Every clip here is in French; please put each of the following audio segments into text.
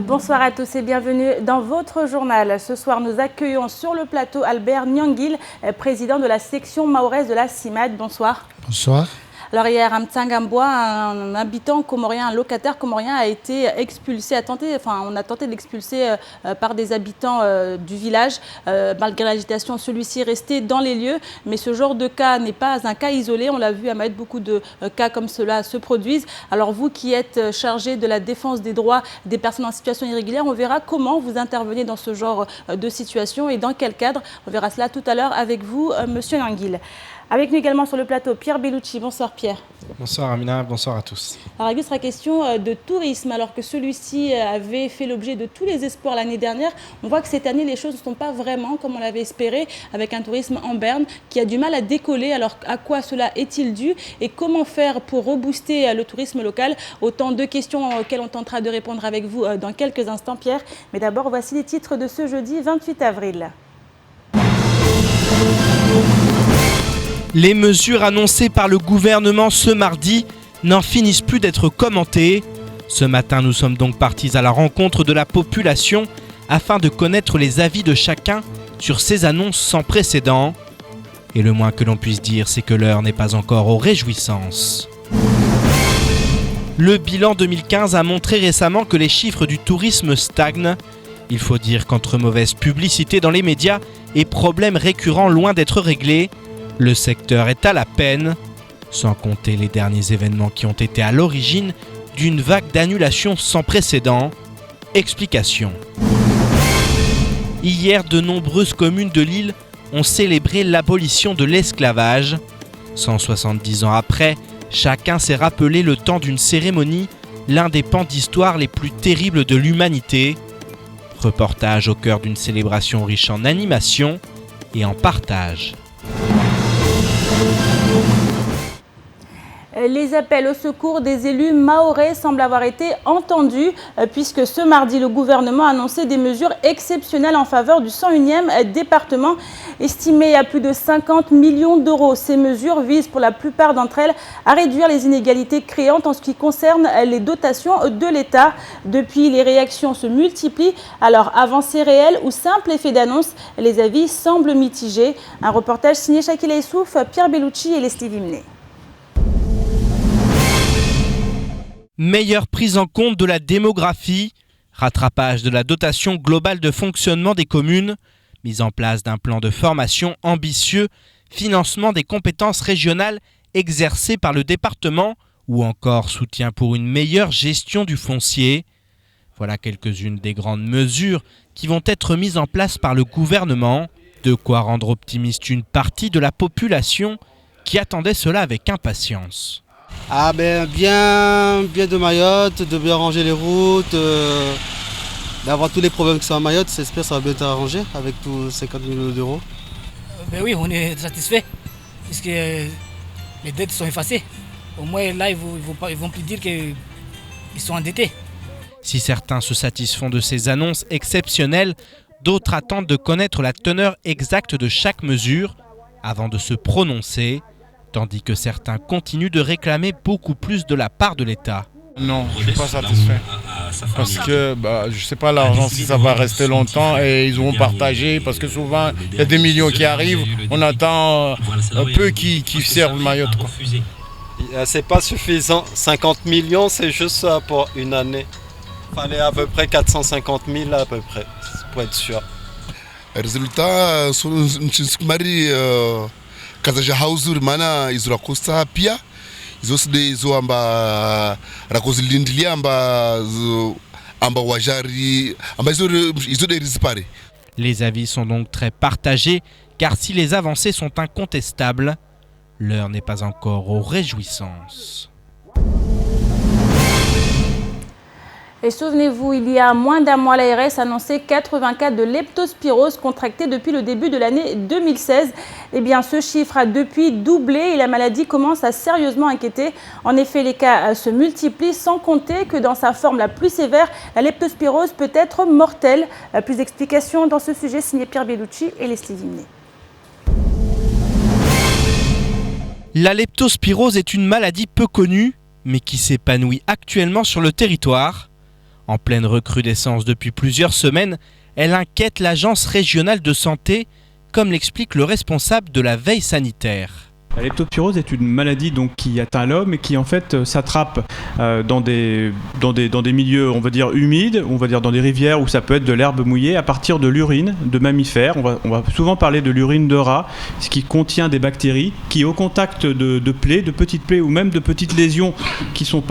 Bonsoir à tous et bienvenue dans votre journal. Ce soir, nous accueillons sur le plateau Albert Nyangil, président de la section mahoraise de la CIMAD. Bonsoir. Bonsoir. Alors hier, à Mtsangamboa, un habitant comorien, un locataire comorien a été expulsé, on a tenté de l'expulser par des habitants du village. Malgré l'agitation, celui-ci est resté dans les lieux. Mais ce genre de cas n'est pas un cas isolé. On l'a vu à Mayotte, beaucoup de cas comme cela se produisent. Alors vous qui êtes chargé de la défense des droits des personnes en situation irrégulière, on verra comment vous intervenez dans ce genre de situation et dans quel cadre. On verra cela tout à l'heure avec vous, Monsieur Nyangil. Avec nous également sur le plateau, Pierre Bellucci. Bonsoir Pierre. Bonsoir Amina, bonsoir à tous. Alors il sera question de tourisme, alors que celui-ci avait fait l'objet de tous les espoirs l'année dernière. On voit que cette année, les choses ne sont pas vraiment comme on l'avait espéré, avec un tourisme en berne qui a du mal à décoller. Alors à quoi cela est-il dû et comment faire pour rebooster le tourisme local? Autant de questions auxquelles on tentera de répondre avec vous dans quelques instants Pierre. Mais d'abord, voici les titres de ce jeudi 28 avril. Les mesures annoncées par le gouvernement ce mardi n'en finissent plus d'être commentées. Ce matin, nous sommes donc partis à la rencontre de la population afin de connaître les avis de chacun sur ces annonces sans précédent. Et le moins que l'on puisse dire, c'est que l'heure n'est pas encore aux réjouissances. Le bilan 2015 a montré récemment que les chiffres du tourisme stagnent. Il faut dire qu'entre mauvaise publicité dans les médias et problèmes récurrents loin d'être réglés, le secteur est à la peine, sans compter les derniers événements qui ont été à l'origine d'une vague d'annulations sans précédent. Explication. Hier, de nombreuses communes de l'île ont célébré l'abolition de l'esclavage. 170 ans après, chacun s'est rappelé le temps d'une cérémonie, l'un des pans d'histoire les plus terribles de l'humanité. Reportage au cœur d'une célébration riche en animation et en partage. Les appels au secours des élus mahorais semblent avoir été entendus puisque ce mardi, le gouvernement a annoncé des mesures exceptionnelles en faveur du 101e département, estimées à plus de 50 millions d'euros. Ces mesures visent pour la plupart d'entre elles à réduire les inégalités créantes en ce qui concerne les dotations de l'État. Depuis, les réactions se multiplient. Alors, avancées réelles ou simple effet d'annonce, les avis semblent mitigés. Un reportage signé Shakila Issouf, Pierre Bellucci et Leslie Vimné. Meilleure prise en compte de la démographie, rattrapage de la dotation globale de fonctionnement des communes, mise en place d'un plan de formation ambitieux, financement des compétences régionales exercées par le département ou encore soutien pour une meilleure gestion du foncier. Voilà quelques-unes des grandes mesures qui vont être mises en place par le gouvernement, de quoi rendre optimiste une partie de la population qui attendait cela avec impatience. Ah ben bien de Mayotte, de bien ranger les routes, d'avoir tous les problèmes qui sont à Mayotte, j'espère que ça va bien être arrangé avec tous 50 millions d'euros. Ben oui, on est satisfait, puisque les dettes sont effacées. Au moins là, ils vont plus dire qu'ils sont endettés. Si certains se satisfont de ces annonces exceptionnelles, d'autres attendent de connaître la teneur exacte de chaque mesure avant de se prononcer. Tandis que certains continuent de réclamer beaucoup plus de la part de l'État. Non, je ne suis pas satisfait. Parce que je ne sais pas l'argent si ça va rester longtemps et ils vont partager. Parce que souvent, il y a des millions qui arrivent. On attend peu qui servent Mayotte. C'est pas suffisant. 50 millions, c'est juste ça pour une année. Il fallait à peu près 450 000 à peu près, pour être sûr. Résultat, kaza hauzuri mana izura kosta pia izoside izo amba rakozilindilia amba wajari amba izo de rizipare. Les avis sont donc très partagés car si les avancées sont incontestables, l'heure n'est pas encore aux réjouissances. Et souvenez-vous, il y a moins d'un mois, l'ARS annonçait 80 cas de leptospirose contractés depuis le début de l'année 2016. Eh bien, ce chiffre a depuis doublé et la maladie commence à sérieusement inquiéter. En effet, les cas se multiplient sans compter que dans sa forme la plus sévère, la leptospirose peut être mortelle. Plus d'explications dans ce sujet signé Pierre Bellucci et Leslie Vimné. La leptospirose est une maladie peu connue, mais qui s'épanouit actuellement sur le territoire. En pleine recrudescence depuis plusieurs semaines, elle inquiète l'agence régionale de santé, comme l'explique le responsable de la veille sanitaire. La leptospirose est une maladie donc, qui atteint l'homme et qui en fait s'attrape dans des milieux, on va dire, humides, on va dire dans des rivières où ça peut être de l'herbe mouillée à partir de l'urine de mammifères. On va souvent parler de l'urine de rat, ce qui contient des bactéries qui, au contact de plaies, de petites plaies ou même de petites lésions qui sont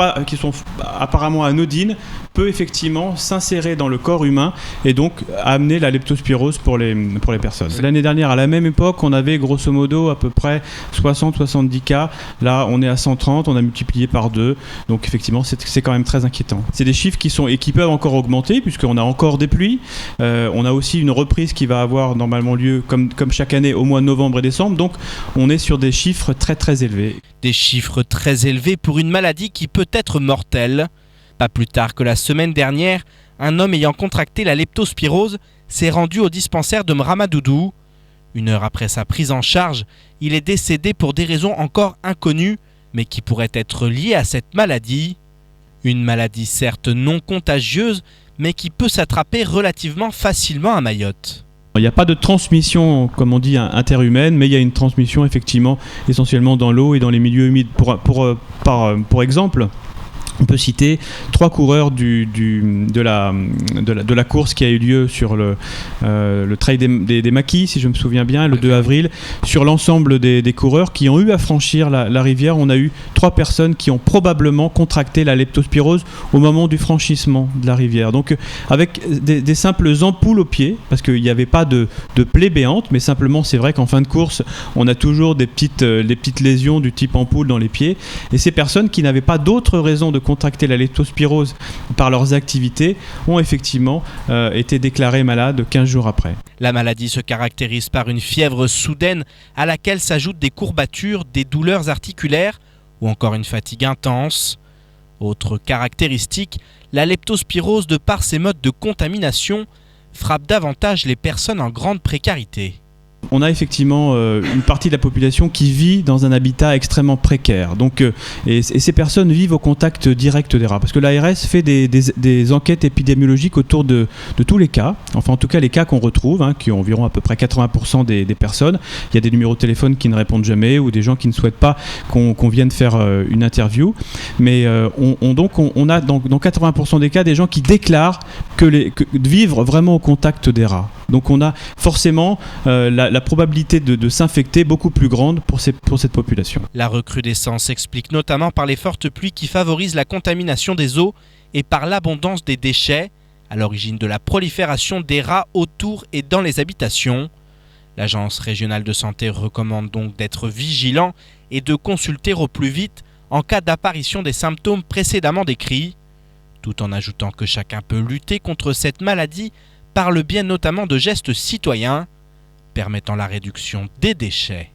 apparemment anodines, peut effectivement s'insérer dans le corps humain et donc amener la leptospirose pour les personnes. L'année dernière, à la même époque, on avait grosso modo à peu près 60-70 cas. Là, on est à 130, on a multiplié par 2. Donc effectivement, c'est quand même très inquiétant. C'est des chiffres qui peuvent encore augmenter puisqu'on a encore des pluies. On a aussi une reprise qui va avoir normalement lieu comme chaque année au mois de novembre et décembre. Donc on est sur des chiffres très très élevés. Des chiffres très élevés pour une maladie qui peut être mortelle. Pas plus tard que la semaine dernière, un homme ayant contracté la leptospirose s'est rendu au dispensaire de Mramadoudou. 1 heure après sa prise en charge, il est décédé pour des raisons encore inconnues, mais qui pourraient être liées à cette maladie. Une maladie certes non contagieuse, mais qui peut s'attraper relativement facilement à Mayotte. Il n'y a pas de transmission, comme on dit, interhumaine, mais il y a une transmission effectivement essentiellement dans l'eau et dans les milieux humides. Pour exemple, on peut citer 3 coureurs de la course qui a eu lieu sur le trail des Maquis, si je me souviens bien, le 2 avril. Sur l'ensemble des coureurs qui ont eu à franchir la rivière, on a eu 3 personnes qui ont probablement contracté la leptospirose au moment du franchissement de la rivière. Donc avec des simples ampoules aux pieds, parce qu'il n'y avait pas de plaie béante, mais simplement c'est vrai qu'en fin de course, on a toujours des petites lésions du type ampoule dans les pieds. Et ces personnes qui n'avaient pas d'autre raison de contracter la leptospirose par leurs activités ont effectivement été déclarées malades 15 jours après. La maladie se caractérise par une fièvre soudaine à laquelle s'ajoutent des courbatures, des douleurs articulaires ou encore une fatigue intense. Autre caractéristique, la leptospirose, de par ses modes de contamination, frappe davantage les personnes en grande précarité. On a effectivement une partie de la population qui vit dans un habitat extrêmement précaire. Donc, et ces personnes vivent au contact direct des rats. Parce que l'ARS fait des enquêtes épidémiologiques autour de tous les cas. Enfin, en tout cas, les cas qu'on retrouve, qui ont environ à peu près 80% des personnes. Il y a des numéros de téléphone qui ne répondent jamais ou des gens qui ne souhaitent pas qu'on vienne faire une interview. Mais on a dans 80% des cas des gens qui déclarent que vivre vraiment au contact des rats. Donc on a forcément la probabilité de s'infecter beaucoup plus grande pour cette population. La recrudescence s'explique notamment par les fortes pluies qui favorisent la contamination des eaux et par l'abondance des déchets, à l'origine de la prolifération des rats autour et dans les habitations. L'agence régionale de santé recommande donc d'être vigilant et de consulter au plus vite en cas d'apparition des symptômes précédemment décrits, tout en ajoutant que chacun peut lutter contre cette maladie par le biais notamment de gestes citoyens permettant la réduction des déchets.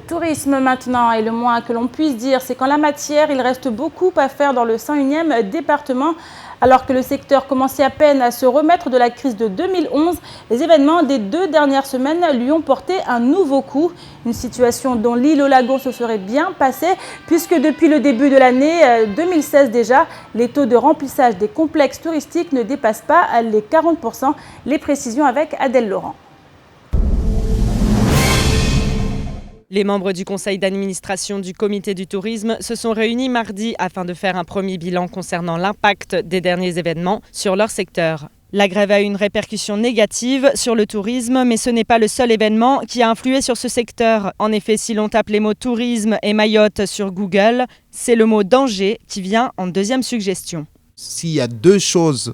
Tourisme maintenant, et le moins que l'on puisse dire, c'est qu'en la matière, il reste beaucoup à faire dans le 101e département. Alors que le secteur commençait à peine à se remettre de la crise de 2011, les événements des 2 dernières semaines lui ont porté un nouveau coup. Une situation dont l'île aux lagons se serait bien passée, puisque depuis le début de l'année 2016 déjà, les taux de remplissage des complexes touristiques ne dépassent pas les 40%. Les précisions avec Adèle Laurent. Les membres du conseil d'administration du comité du tourisme se sont réunis mardi afin de faire un premier bilan concernant l'impact des derniers événements sur leur secteur. La grève a eu une répercussion négative sur le tourisme, mais ce n'est pas le seul événement qui a influé sur ce secteur. En effet, si l'on tape les mots tourisme et Mayotte sur Google, c'est le mot danger qui vient en deuxième suggestion. S'il y a 2 choses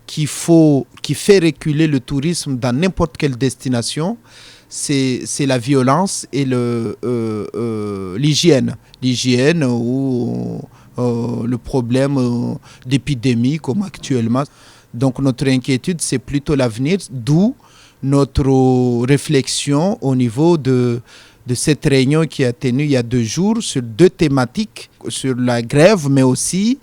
qui fait reculer le tourisme dans n'importe quelle destination, c'est la violence et l'hygiène. L'hygiène ou le problème d'épidémie comme actuellement. Donc notre inquiétude, c'est plutôt l'avenir, d'où notre réflexion au niveau de cette réunion qui a tenu il y a 2 jours sur 2 thématiques, sur la grève, mais aussi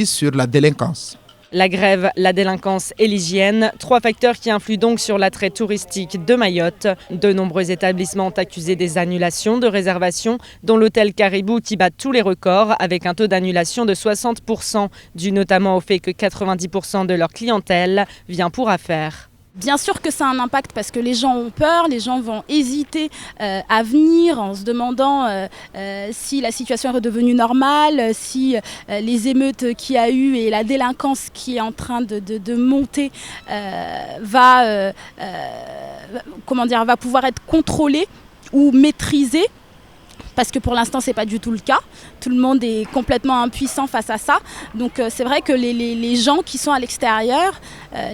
sur la délinquance. La grève, la délinquance et l'hygiène, 3 facteurs qui influent donc sur l'attrait touristique de Mayotte. De nombreux établissements ont accusé des annulations de réservations, dont l'hôtel Caribou qui bat tous les records avec un taux d'annulation de 60%, dû notamment au fait que 90% de leur clientèle vient pour affaires. Bien sûr que ça a un impact parce que les gens ont peur, les gens vont hésiter à venir en se demandant si la situation est redevenue normale, si les émeutes qu'il y a eu et la délinquance qui est en train de monter va pouvoir être contrôlée ou maîtrisée. Parce que pour l'instant, ce n'est pas du tout le cas. Tout le monde est complètement impuissant face à ça. Donc c'est vrai que les gens qui sont à l'extérieur,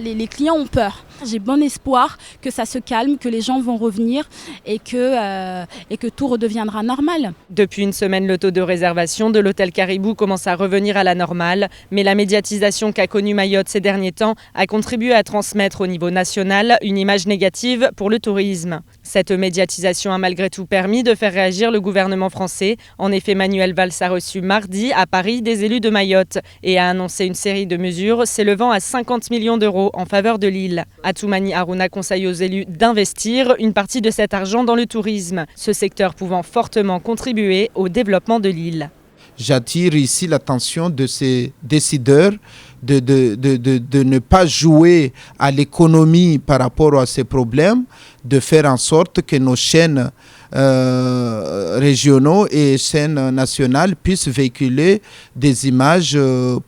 les clients ont peur. J'ai bon espoir que ça se calme, que les gens vont revenir et que tout redeviendra normal. Depuis une semaine, le taux de réservation de l'hôtel Caribou commence à revenir à la normale. Mais la médiatisation qu'a connue Mayotte ces derniers temps a contribué à transmettre au niveau national une image négative pour le tourisme. Cette médiatisation a malgré tout permis de faire réagir le gouvernement français. En effet, Manuel Valls a reçu mardi à Paris des élus de Mayotte et a annoncé une série de mesures s'élevant à 50 millions d'euros en faveur de l'île. Atoumani Harouna conseille aux élus d'investir une partie de cet argent dans le tourisme, ce secteur pouvant fortement contribuer au développement de l'île. J'attire ici l'attention de ces décideurs de ne pas jouer à l'économie par rapport à ces problèmes, de faire en sorte que nos chaînes régionaux et chaînes nationales puissent véhiculer des images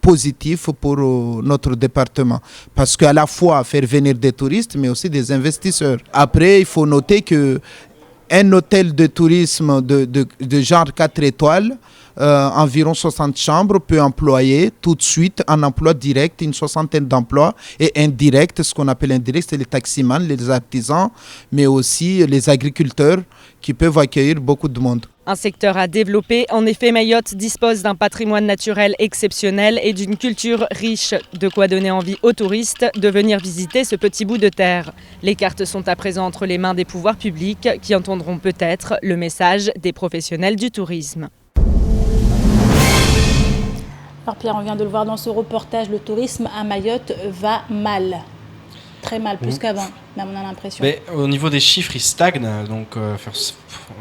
positives pour notre département. Parce qu'à la fois faire venir des touristes, mais aussi des investisseurs. Après, il faut noter qu'un hôtel de tourisme de genre 4 étoiles, environ 60 chambres, peut employer tout de suite en emploi direct une soixantaine d'emplois et indirect, ce qu'on appelle indirect, c'est les taximans, les artisans, mais aussi les agriculteurs qui peuvent accueillir beaucoup de monde. Un secteur à développer. En effet, Mayotte dispose d'un patrimoine naturel exceptionnel et d'une culture riche, de quoi donner envie aux touristes de venir visiter ce petit bout de terre. Les cartes sont à présent entre les mains des pouvoirs publics qui entendront peut-être le message des professionnels du tourisme. Alors Pierre, on vient de le voir dans ce reportage, le tourisme à Mayotte va mal. Très mal, plus qu'avant, même on a l'impression. Mais au niveau des chiffres, ils stagnent, donc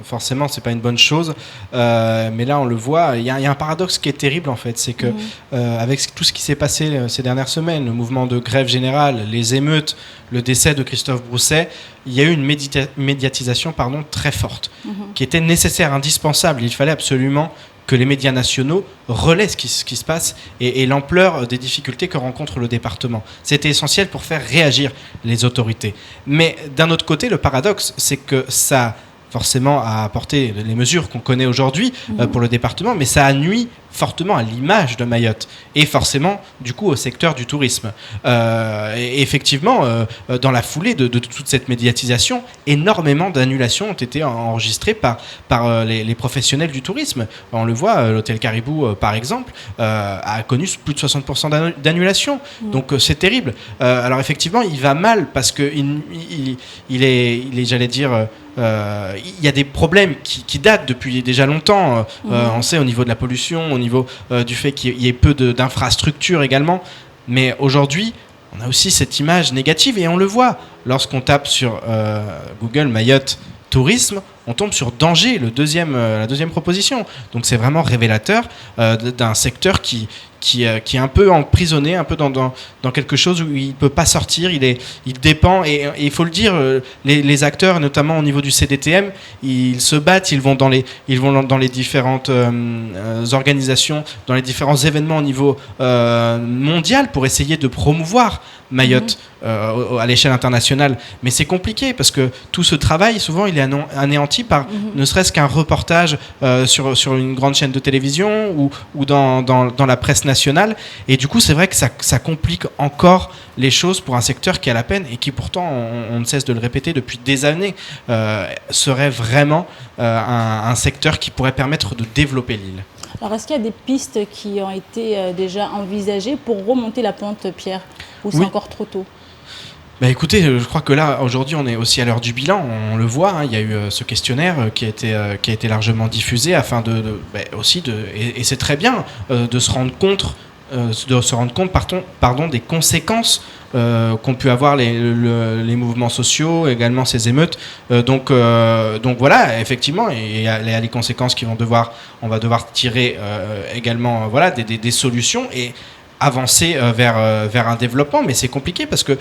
forcément, c'est pas une bonne chose. Mais là, on le voit, il y a un paradoxe qui est terrible en fait, c'est que avec tout ce qui s'est passé ces dernières semaines, le mouvement de grève générale, les émeutes, le décès de Christophe Brousset, il y a eu une médiatisation très forte, qui était nécessaire, indispensable. Il fallait absolument que les médias nationaux relaient ce qui se passe et l'ampleur des difficultés que rencontre le département. C'était essentiel pour faire réagir les autorités. Mais d'un autre côté, le paradoxe, c'est que ça forcément a apporté les mesures qu'on connaît aujourd'hui pour le département, mais ça a nui fortement à l'image de Mayotte et forcément du coup au secteur du tourisme. Et effectivement, dans la foulée de toute cette médiatisation, énormément d'annulations ont été enregistrées par les professionnels du tourisme. On le voit, l'hôtel Caribou par exemple a connu plus de 60% d'annulation. Donc c'est terrible. Alors effectivement, il va mal parce que il est j'allais dire, il y a des problèmes qui datent depuis déjà longtemps. On sait au niveau de la pollution, au niveau du fait qu'il y ait peu d'infrastructures également. Mais aujourd'hui, on a aussi cette image négative et on le voit lorsqu'on tape sur Google Mayotte Tourisme, on tombe sur danger, la deuxième proposition. Donc c'est vraiment révélateur d'un secteur qui est un peu emprisonné, un peu dans quelque chose où il ne peut pas sortir, il dépend, et il faut le dire, les acteurs, notamment au niveau du CDTM, ils se battent, ils vont dans les différentes organisations, dans les différents événements au niveau mondial pour essayer de promouvoir Mayotte à l'échelle internationale. Mais c'est compliqué parce que tout ce travail, souvent, il est anéanti par ne serait-ce qu'un reportage sur une grande chaîne de télévision ou dans la presse nationale. Et du coup, c'est vrai que ça complique encore les choses pour un secteur qui a la peine et qui pourtant, on ne cesse de le répéter depuis des années, serait vraiment un secteur qui pourrait permettre de développer l'île. Alors, est-ce qu'il y a des pistes qui ont été déjà envisagées pour remonter la pente, Pierre, ou c'est encore trop tôt ? Bah écoutez, je crois que là, aujourd'hui, on est aussi à l'heure du bilan. On le voit, il y a eu ce questionnaire qui a été largement diffusé afin et c'est très bien de se rendre compte se rendre compte des conséquences qu'ont pu avoir les mouvements sociaux, également ces émeutes. Donc voilà, effectivement, il y a les conséquences on va devoir tirer également des solutions et avancer vers un développement, mais c'est compliqué parce que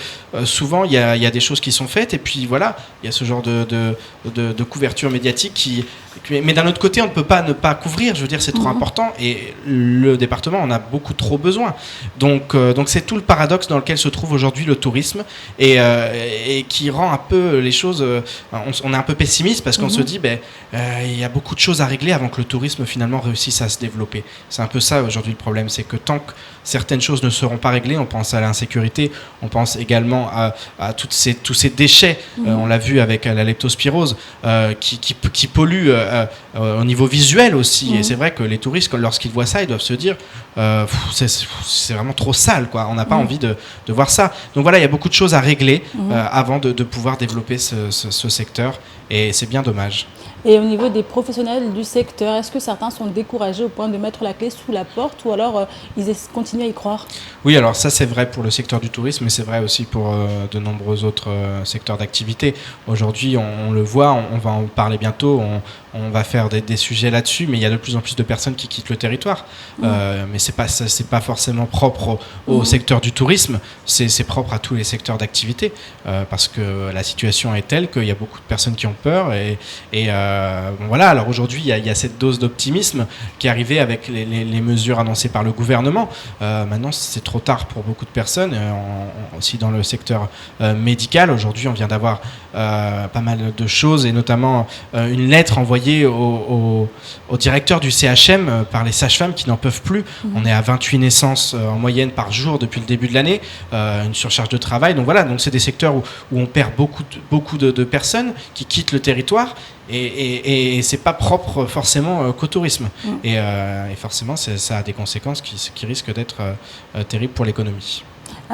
souvent il y a des choses qui sont faites et puis voilà, il y a ce genre de couverture médiatique mais d'un autre côté on ne peut pas ne pas couvrir, je veux dire c'est trop important et le département en a beaucoup trop besoin, donc c'est tout le paradoxe dans lequel se trouve aujourd'hui le tourisme et qui rend un peu les choses, on est un peu pessimiste parce qu'on se dit il y a beaucoup de choses à régler avant que le tourisme finalement réussisse à se développer. C'est un peu ça aujourd'hui le problème, c'est que tant que certaines choses ne seront pas réglées, on pense à l'insécurité, on pense également à tous ces déchets, on l'a vu avec la leptospirose, qui polluent au niveau visuel aussi, et c'est vrai que les touristes, lorsqu'ils voient ça, ils doivent se dire c'est vraiment trop sale, quoi. On n'a pas envie de voir ça. Donc voilà, il y a beaucoup de choses à régler avant de pouvoir développer ce secteur, et c'est bien dommage. Et au niveau des professionnels du secteur, est-ce que certains sont découragés au point de mettre la clé sous la porte ou alors ils continuent à y croire? Oui, alors ça c'est vrai pour le secteur du tourisme, mais c'est vrai aussi pour de nombreux autres secteurs d'activité. Aujourd'hui, on le voit, on va en parler bientôt, on va faire des sujets là-dessus, mais il y a de plus en plus de personnes qui quittent le territoire. Mais c'est pas forcément propre au secteur du tourisme, c'est propre à tous les secteurs d'activité, parce que la situation est telle qu'il y a beaucoup de personnes qui ont peur et voilà. Alors aujourd'hui, il y a cette dose d'optimisme qui est arrivée avec les mesures annoncées par le gouvernement. Maintenant, c'est trop tard pour beaucoup de personnes, aussi dans le secteur médical. Aujourd'hui, on vient d'avoir pas mal de choses, et notamment une lettre envoyée au directeur du CHM par les sages-femmes qui n'en peuvent plus. On est à 28 naissances en moyenne par jour depuis le début de l'année, une surcharge de travail. Donc voilà, donc c'est des secteurs où on perd beaucoup de personnes qui quittent le territoire, et c'est pas propre forcément qu'au tourisme. Et forcément, ça a des conséquences qui risquent d'être terribles pour l'économie.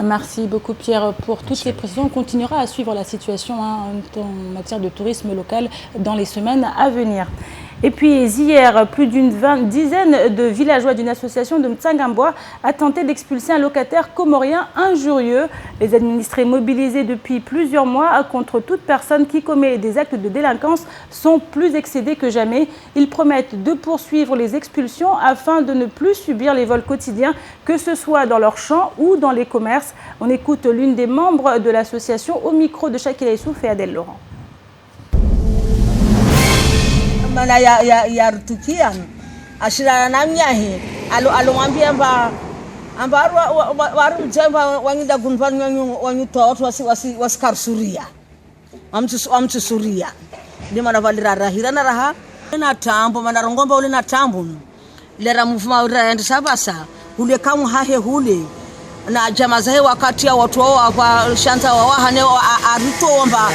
Merci beaucoup Pierre pour toutes ces précisions. On continuera à suivre la situation en matière de tourisme local dans les semaines à venir. Et puis hier, plus d'une dizaine de villageois d'une association de Mtsangambwa a tenté d'expulser un locataire comorien injurieux. Les administrés mobilisés depuis plusieurs mois contre toute personne qui commet des actes de délinquance sont plus excédés que jamais. Ils promettent de poursuivre les expulsions afin de ne plus subir les vols quotidiens, que ce soit dans leurs champs ou dans les commerces. On écoute l'une des membres de l'association au micro de Shakila Issouf et Adèle Laurent. Mana ya rutukian ashira namnyahi alomwambia amba waru jemba wangida gunvan wanyu to waskar suria amtu suria ndima na valira rahira na raha na tambo mana rongomba ule na tambo lera mvuma ura ndi sabasa ule kamu hahe hule na jamaa zahe wakati ya watu wao wa shanta wa hane arutomba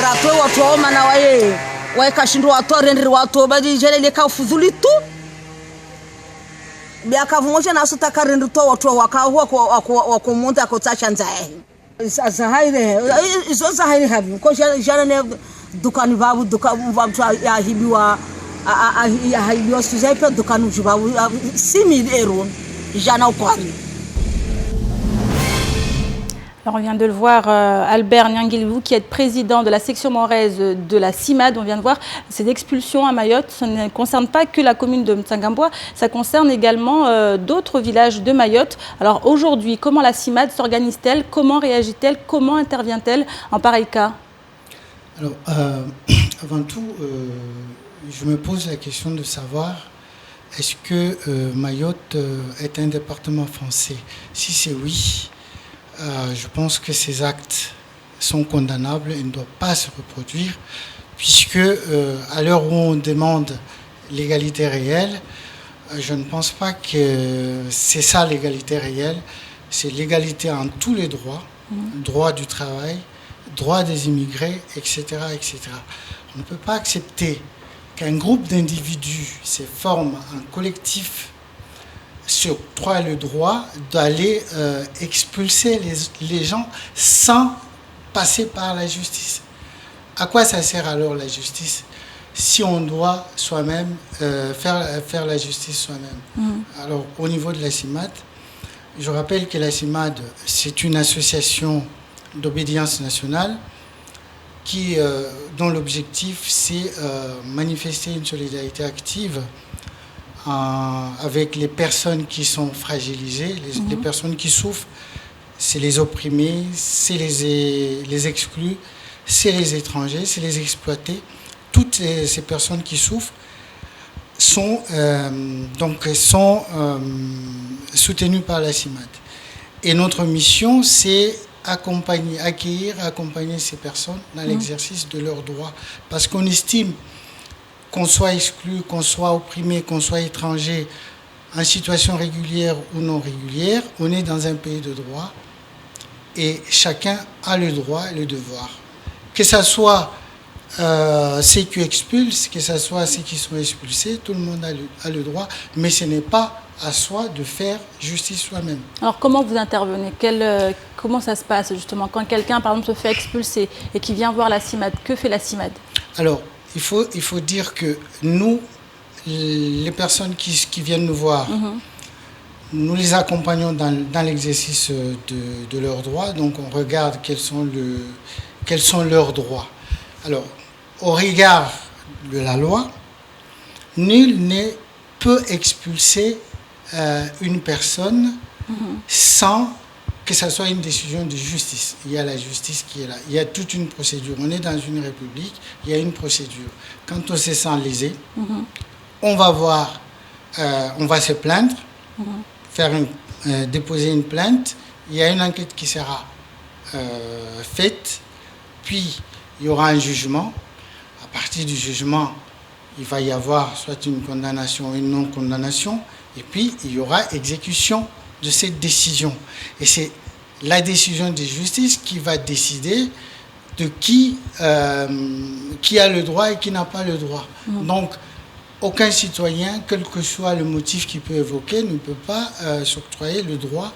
ratwe watu wao mana wae waikashindu watorendri watu badi jelele ka fuzulitu biaka vungoje na sutaka rendu to watu wakaho kwa munta ko tachanza sasa haire izo haire habi ko jana ne dukani babu dukan ya hibiwa ya hibiwa suzepe dukanu jibabu 6000 euros jana ukwari. Alors on vient de le voir, Albert Nyangilvou, qui est président de la section mahoraise de la CIMAD. On vient de voir ces expulsions à Mayotte. Ça ne concerne pas que la commune de Mtsangambwa, ça concerne également d'autres villages de Mayotte. Alors aujourd'hui, comment la CIMAD s'organise-t-elle? Comment réagit-elle? Comment intervient-elle en pareil cas? Alors, avant tout, je me pose la question de savoir est-ce que Mayotte est un département français? Si c'est oui, je pense que ces actes sont condamnables et ne doivent pas se reproduire, puisque à l'heure où on demande l'égalité réelle, je ne pense pas que c'est ça l'égalité réelle. C'est l'égalité en tous les droits, droit du travail, droit des immigrés, etc., etc. On ne peut pas accepter qu'un groupe d'individus se forme un collectif s'octroie le droit d'aller expulser les gens sans passer par la justice. À quoi ça sert alors la justice si on doit soi-même faire la justice soi-même? Alors au niveau de la CIMAD, Je rappelle que la CIMAD, c'est une association d'obédience nationale dont l'objectif, c'est manifester une solidarité active avec les personnes qui sont fragilisées, les personnes qui souffrent. C'est les opprimés, c'est les exclus, c'est les étrangers, c'est les exploités. Toutes ces personnes qui souffrent sont soutenues par la CIMAD. Et notre mission, c'est accueillir ces personnes dans l'exercice de leurs droits. Parce qu'on estime qu'on soit exclu, qu'on soit opprimé, qu'on soit étranger, en situation régulière ou non régulière, on est dans un pays de droit et chacun a le droit et le devoir. Que ce soit ceux qui expulsent, que ce soit ceux qui sont expulsés, tout le monde a le droit, mais ce n'est pas à soi de faire justice soi-même. Alors comment vous intervenez? Comment ça se passe justement quand quelqu'un par exemple se fait expulser et qui vient voir la CIMAD? Que fait la CIMAD? Alors il faut dire que nous, les personnes qui viennent nous voir, nous les accompagnons dans l'exercice de leurs droits. Donc on regarde quels sont leurs droits. Alors au regard de la loi, nul ne peut expulser une personne sans que ce soit une décision de justice. Il y a la justice qui est là. Il y a toute une procédure. On est dans une république, il y a une procédure. Quand on se sent lésé, on va se plaindre, déposer une plainte. Il y a une enquête qui sera faite, puis il y aura un jugement. À partir du jugement, il va y avoir soit une condamnation ou une non-condamnation, et puis il y aura exécution de cette décision. Et c'est la décision de justice qui va décider de qui a le droit et qui n'a pas le droit. Donc, aucun citoyen, quel que soit le motif qu'il peut évoquer, ne peut pas s'octroyer le droit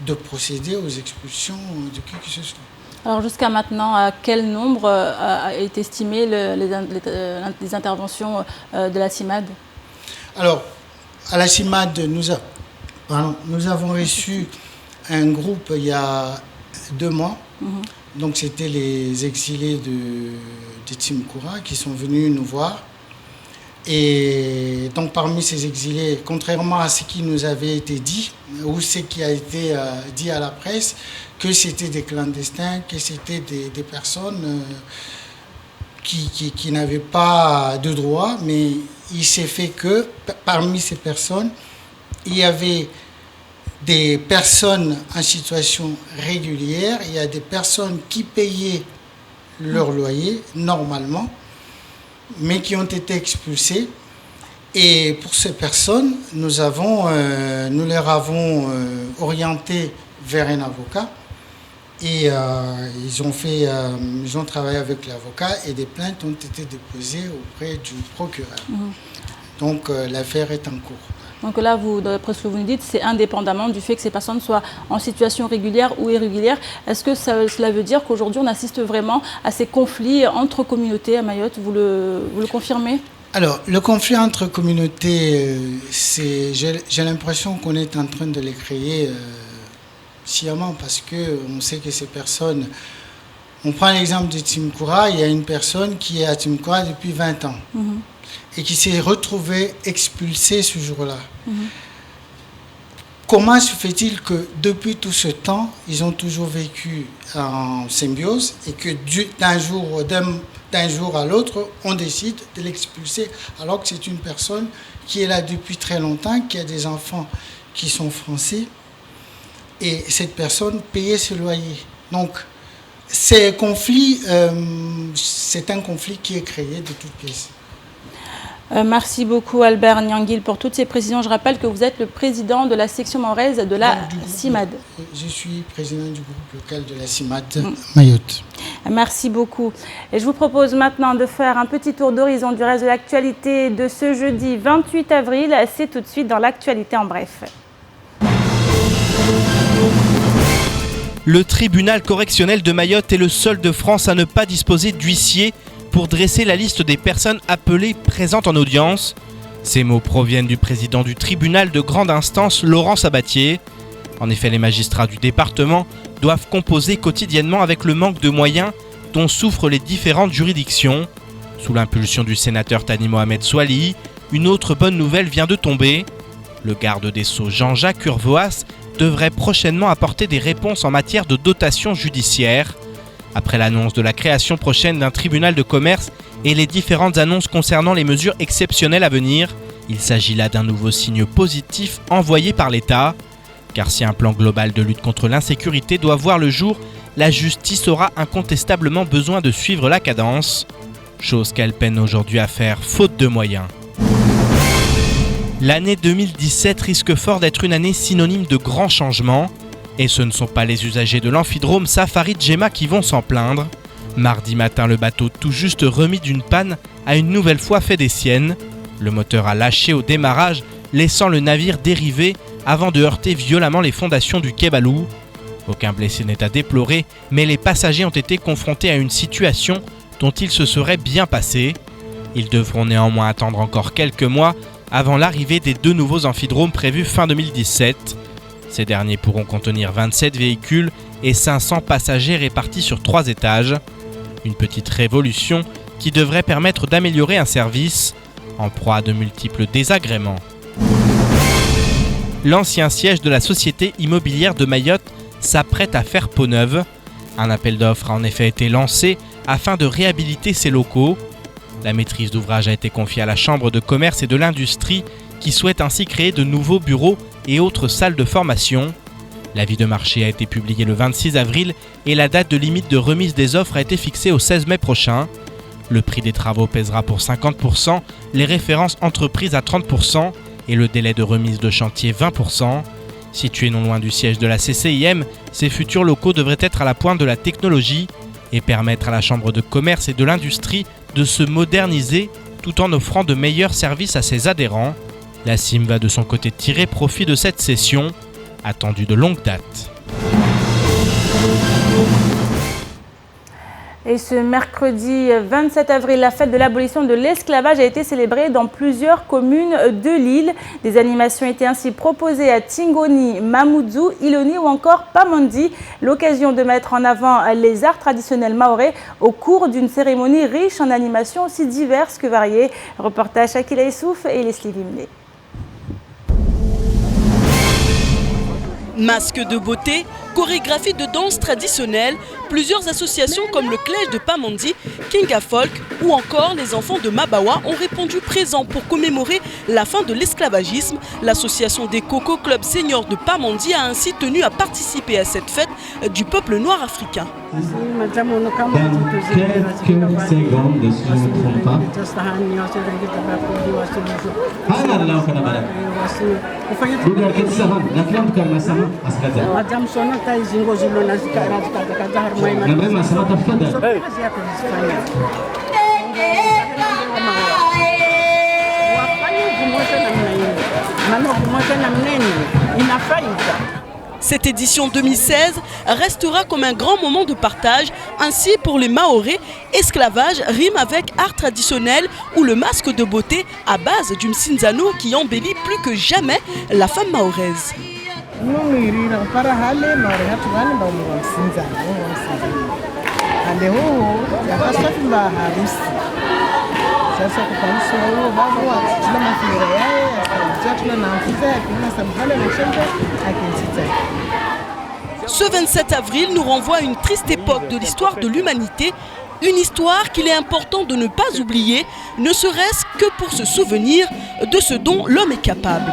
de procéder aux expulsions de qui que ce soit. Alors jusqu'à maintenant, à quel nombre est estimé les interventions de la CIMAD? Alors, à la CIMAD, nous avons reçu un groupe il y a 2 mois. Donc c'était les exilés de Tsimkoura qui sont venus nous voir. Et donc parmi ces exilés, contrairement à ce qui nous avait été dit, ou ce qui a été dit à la presse, que c'était des clandestins, que c'était des personnes qui n'avaient pas de droit, mais il s'est fait que parmi ces personnes, il y avait des personnes en situation régulière, il y a des personnes qui payaient leur loyer normalement, mais qui ont été expulsées. Et pour ces personnes, nous les avons orientés vers un avocat. Et ils ont travaillé avec l'avocat et des plaintes ont été déposées auprès du procureur. Donc l'affaire est en cours. Donc là, d'après ce que vous nous dites, c'est indépendamment du fait que ces personnes soient en situation régulière ou irrégulière. Est-ce que cela veut dire qu'aujourd'hui, on assiste vraiment à ces conflits entre communautés à Mayotte? Vous le confirmez? Alors, le conflit entre communautés, j'ai l'impression qu'on est en train de les créer sciemment parce qu'on sait que ces personnes... On prend l'exemple de Tsimkoura, il y a une personne qui est à Tsimkoura depuis 20 ans. Et qui s'est retrouvée expulsée ce jour-là. Comment se fait-il que depuis tout ce temps, ils ont toujours vécu en symbiose et que d'un jour à l'autre, on décide de l'expulser alors que c'est une personne qui est là depuis très longtemps, qui a des enfants qui sont français et cette personne payait ses loyers. Donc, c'est un conflit qui est créé de toutes pièces. Merci beaucoup Albert Nyangil pour toutes ces précisions. Je rappelle que vous êtes le président de la section mahoraise de la CIMAD. Je suis président du groupe local de la CIMAD Mayotte. Merci beaucoup. Et je vous propose maintenant de faire un petit tour d'horizon du reste de l'actualité de ce jeudi 28 avril. C'est tout de suite dans l'actualité en bref. Le tribunal correctionnel de Mayotte est le seul de France à ne pas disposer d'huissier pour dresser la liste des personnes appelées présentes en audience. Ces mots proviennent du président du tribunal de grande instance, Laurent Sabatier. En effet, les magistrats du département doivent composer quotidiennement avec le manque de moyens dont souffrent les différentes juridictions. Sous l'impulsion du sénateur Thani Mohamed Soilihi, une autre bonne nouvelle vient de tomber. Le garde des Sceaux Jean-Jacques Urvoas devrait prochainement apporter des réponses en matière de dotation judiciaire. Après l'annonce de la création prochaine d'un tribunal de commerce et les différentes annonces concernant les mesures exceptionnelles à venir, il s'agit là d'un nouveau signe positif envoyé par l'État. Car si un plan global de lutte contre l'insécurité doit voir le jour, la justice aura incontestablement besoin de suivre la cadence, chose qu'elle peine aujourd'hui à faire faute de moyens. L'année 2017 risque fort d'être une année synonyme de grands changements. Et ce ne sont pas les usagers de l'amphidrome Safari Djema qui vont s'en plaindre. Mardi matin, le bateau tout juste remis d'une panne a une nouvelle fois fait des siennes. Le moteur a lâché au démarrage, laissant le navire dériver avant de heurter violemment les fondations du quai Balou. Aucun blessé n'est à déplorer, mais les passagers ont été confrontés à une situation dont il se serait bien passé. Ils devront néanmoins attendre encore quelques mois avant l'arrivée des 2 nouveaux amphidromes prévus fin 2017. Ces derniers pourront contenir 27 véhicules et 500 passagers répartis sur 3 étages. Une petite révolution qui devrait permettre d'améliorer un service en proie à de multiples désagréments. L'ancien siège de la Société immobilière de Mayotte s'apprête à faire peau neuve. Un appel d'offres a en effet été lancé afin de réhabiliter ses locaux. La maîtrise d'ouvrage a été confiée à la Chambre de commerce et de l'industrie qui souhaite ainsi créer de nouveaux bureaux et autres salles de formation. L'avis de marché a été publié le 26 avril et la date de limite de remise des offres a été fixée au 16 mai prochain. Le prix des travaux pèsera pour 50%, les références entreprises à 30% et le délai de remise de chantier 20%. Situés non loin du siège de la CCIM, ces futurs locaux devraient être à la pointe de la technologie et permettre à la Chambre de commerce et de l'industrie de se moderniser tout en offrant de meilleurs services à ses adhérents. La CIM va de son côté tirer profit de cette session, attendue de longue date. Et ce mercredi 27 avril, la fête de l'abolition de l'esclavage a été célébrée dans plusieurs communes de l'île. Des animations étaient ainsi proposées à Tingoni, Mamoudzou, Iloni ou encore Pamandi. L'occasion de mettre en avant les arts traditionnels mahorais au cours d'une cérémonie riche en animations aussi diverses que variées. Reportage Shakila Issouf et Leslie Vimné. Masques de beauté, chorégraphie de danse traditionnelle, plusieurs associations comme le Clèche de Pamandi, Kinga Folk ou encore les enfants de Mabawa ont répondu présents pour commémorer la fin de l'esclavagisme. L'association des Coco Club Seniors de Pamandi a ainsi tenu à participer à cette fête du peuple noir africain. Dans quelques secondes, si je ne me trompe pas. Cette édition 2016 restera comme un grand moment de partage. Ainsi, pour les Mahorais, esclavage rime avec art traditionnel ou le masque de beauté à base du msinzano qui embellit plus que jamais la femme mahoraise. Ce 27 avril nous renvoie à une triste époque de l'histoire de l'humanité, une histoire qu'il est important de ne pas oublier, ne serait-ce que pour se souvenir de ce dont l'homme est capable.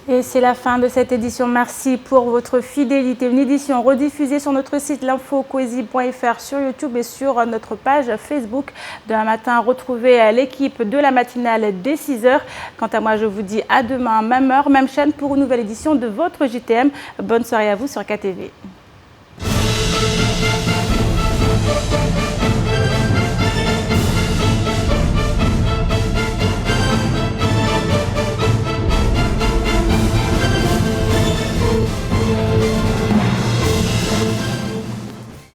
Et c'est la fin de cette édition. Merci pour votre fidélité. Une édition rediffusée sur notre site l'infocoesie.fr, sur YouTube et sur notre page Facebook. Demain matin, retrouvez l'équipe de la matinale dès 6h. Quant à moi, je vous dis à demain, même heure, même chaîne pour une nouvelle édition de votre JTM. Bonne soirée à vous sur KTV.